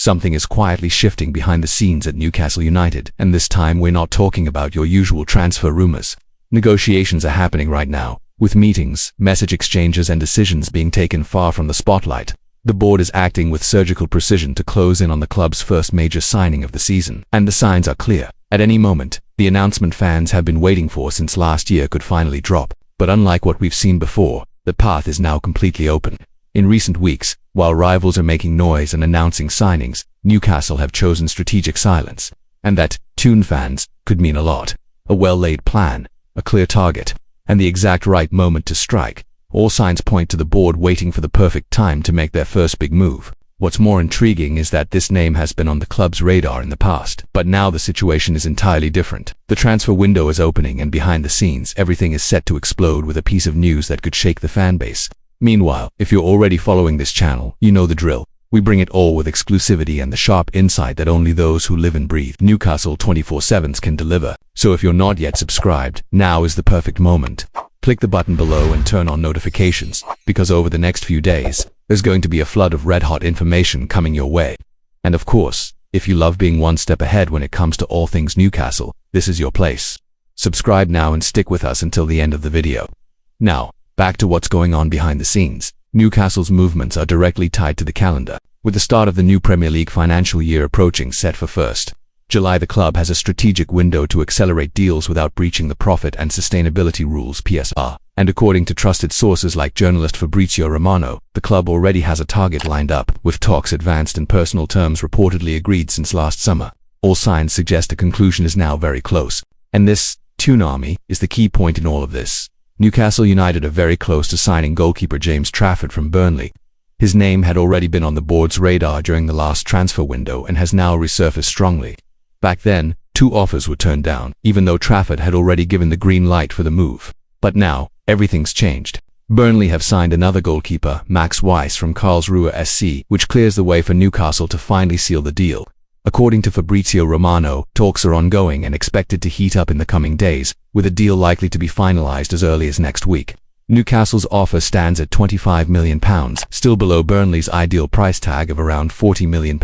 something is quietly shifting behind the scenes at Newcastle United, and this time we're not talking about your usual transfer rumours. Negotiations are happening right now, with meetings, message exchanges and decisions being taken far from the spotlight. The board is acting with surgical precision to close in on the club's first major signing of the season, and the signs are clear. At any moment, the announcement fans have been waiting for since last year could finally drop. But unlike what we've seen before, the path is now completely open. In recent weeks, while rivals are making noise and announcing signings, Newcastle have chosen strategic silence. And that, to fans, could mean a lot. A well-laid plan, a clear target, and the exact right moment to strike. All signs point to the board waiting for the perfect time to make their first big move. What's more intriguing is that this name has been on the club's radar in the past, but now the situation is entirely different. The transfer window is opening, and behind the scenes, everything is set to explode with a piece of news that could shake the fan base. Meanwhile, if you're already following this channel, you know the drill. We bring it all with exclusivity and the sharp insight that only those who live and breathe Newcastle 24/7s can deliver. So if you're not yet subscribed, now is the perfect moment. Click the button below and turn on notifications, because over the next few days, there's going to be a flood of red-hot information coming your way. And of course, if you love being one step ahead when it comes to all things Newcastle, this is your place. Subscribe now and stick with us until the end of the video. Now, back to what's going on behind the scenes. Newcastle's movements are directly tied to the calendar. With the start of the new Premier League financial year approaching set for 1st July, the club has a strategic window to accelerate deals without breaching the profit and sustainability rules (PSR). And according to trusted sources like journalist Fabrizio Romano, the club already has a target lined up, with talks advanced and personal terms reportedly agreed since last summer. All signs suggest a conclusion is now very close. And this tsunami is the key point in all of this. Newcastle United are very close to signing goalkeeper James Trafford from Burnley. His name had already been on the board's radar during the last transfer window and has now resurfaced strongly. Back then, 2 offers were turned down, even though Trafford had already given the green light for the move. But now, everything's changed. Burnley have signed another goalkeeper, Max Weiss from Karlsruhe SC, which clears the way for Newcastle to finally seal the deal. According to Fabrizio Romano, talks are ongoing and expected to heat up in the coming days, with a deal likely to be finalized as early as next week. Newcastle's offer stands at £25 million, still below Burnley's ideal price tag of around £40 million,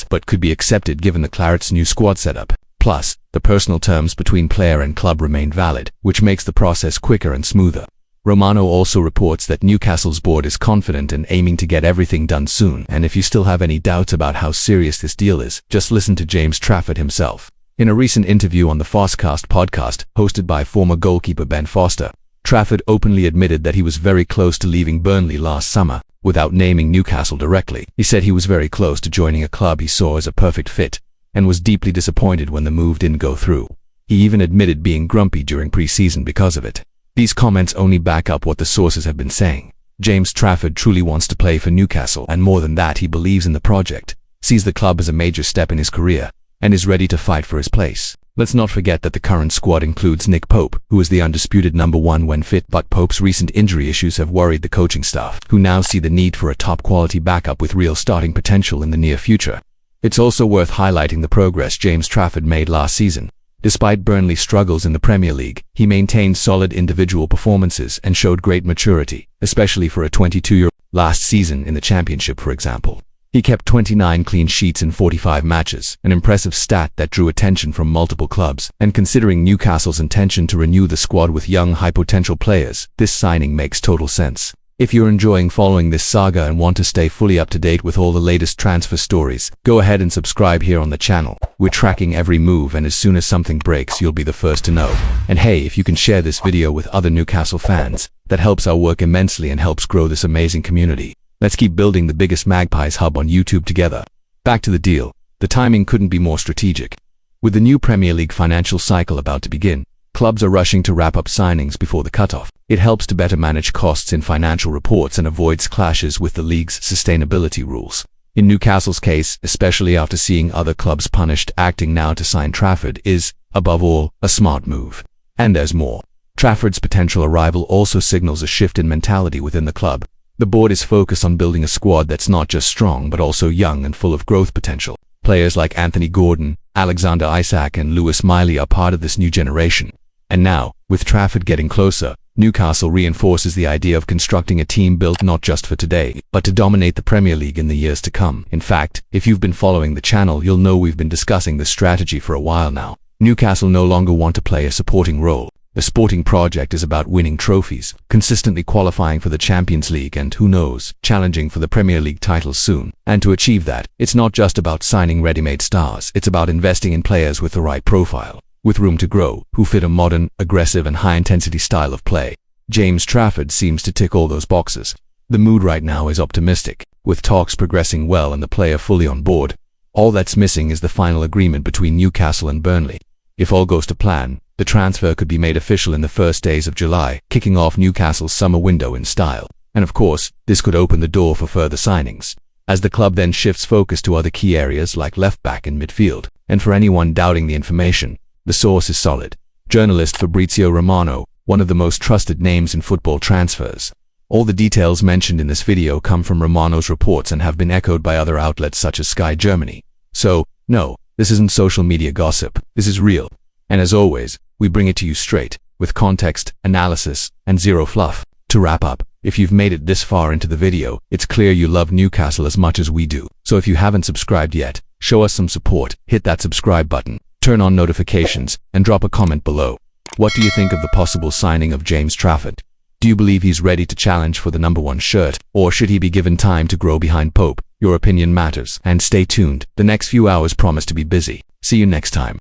but could be accepted given the Claret's new squad setup. Plus, the personal terms between player and club remain valid, which makes the process quicker and smoother. Romano also reports that Newcastle's board is confident and aiming to get everything done soon, and if you still have any doubts about how serious this deal is, just listen to James Trafford himself. In a recent interview on the Foscast podcast, hosted by former goalkeeper Ben Foster, Trafford openly admitted that he was very close to leaving Burnley last summer, without naming Newcastle directly. He said he was very close to joining a club he saw as a perfect fit, and was deeply disappointed when the move didn't go through. He even admitted being grumpy during pre-season because of it. These comments only back up what the sources have been saying. James Trafford truly wants to play for Newcastle, and more than that, he believes in the project, sees the club as a major step in his career, and is ready to fight for his place. Let's not forget that the current squad includes Nick Pope, who is the undisputed #1 when fit, but Pope's recent injury issues have worried the coaching staff, who now see the need for a top-quality backup with real starting potential in the near future. It's also worth highlighting the progress James Trafford made last season. Despite Burnley's struggles in the Premier League, he maintained solid individual performances and showed great maturity, especially for a 22-year-old. Last season in the Championship, for example, he kept 29 clean sheets in 45 matches, an impressive stat that drew attention from multiple clubs. And considering Newcastle's intention to renew the squad with young, high-potential players, this signing makes total sense. If you're enjoying following this saga and want to stay fully up to date with all the latest transfer stories, go ahead and subscribe here on the channel. We're tracking every move, and as soon as something breaks, you'll be the first to know. And hey, if you can share this video with other Newcastle fans, that helps our work immensely and helps grow this amazing community. Let's keep building the biggest Magpies hub on YouTube together. Back to the deal. The timing couldn't be more strategic. With the new Premier League financial cycle about to begin, clubs are rushing to wrap up signings before the cutoff. It helps to better manage costs in financial reports and avoids clashes with the league's sustainability rules. In Newcastle's case, especially after seeing other clubs punished, acting now to sign Trafford is, above all, a smart move. And there's more. Trafford's potential arrival also signals a shift in mentality within the club. The board is focused on building a squad that's not just strong but also young and full of growth potential. Players like Anthony Gordon, Alexander Isak and Lewis Miley are part of this new generation. And now, with Trafford getting closer, Newcastle reinforces the idea of constructing a team built not just for today, but to dominate the Premier League in the years to come. In fact, if you've been following the channel, you'll know we've been discussing this strategy for a while now. Newcastle no longer want to play a supporting role. The sporting project is about winning trophies, consistently qualifying for the Champions League and, who knows, challenging for the Premier League title soon. And to achieve that, it's not just about signing ready-made stars, it's about investing in players with the right profile, with room to grow, who fit a modern, aggressive and high-intensity style of play. James Trafford seems to tick all those boxes. The mood right now is optimistic, with talks progressing well and the player fully on board. All that's missing is the final agreement between Newcastle and Burnley. If all goes to plan, the transfer could be made official in the first days of July, kicking off Newcastle's summer window in style. And of course, this could open the door for further signings, as the club then shifts focus to other key areas like left-back and midfield. And for anyone doubting the information, the source is solid. Journalist Fabrizio Romano, one of the most trusted names in football transfers. All the details mentioned in this video come from Romano's reports and have been echoed by other outlets such as Sky Germany. So, no, this isn't social media gossip, this is real. And as always, we bring it to you straight, with context, analysis, and zero fluff. To wrap up, if you've made it this far into the video, it's clear you love Newcastle as much as we do. So if you haven't subscribed yet, show us some support, hit that subscribe button, turn on notifications, and drop a comment below. What do you think of the possible signing of James Trafford? Do you believe he's ready to challenge for the #1 shirt, or should he be given time to grow behind Pope? Your opinion matters, and stay tuned. The next few hours promise to be busy. See you next time.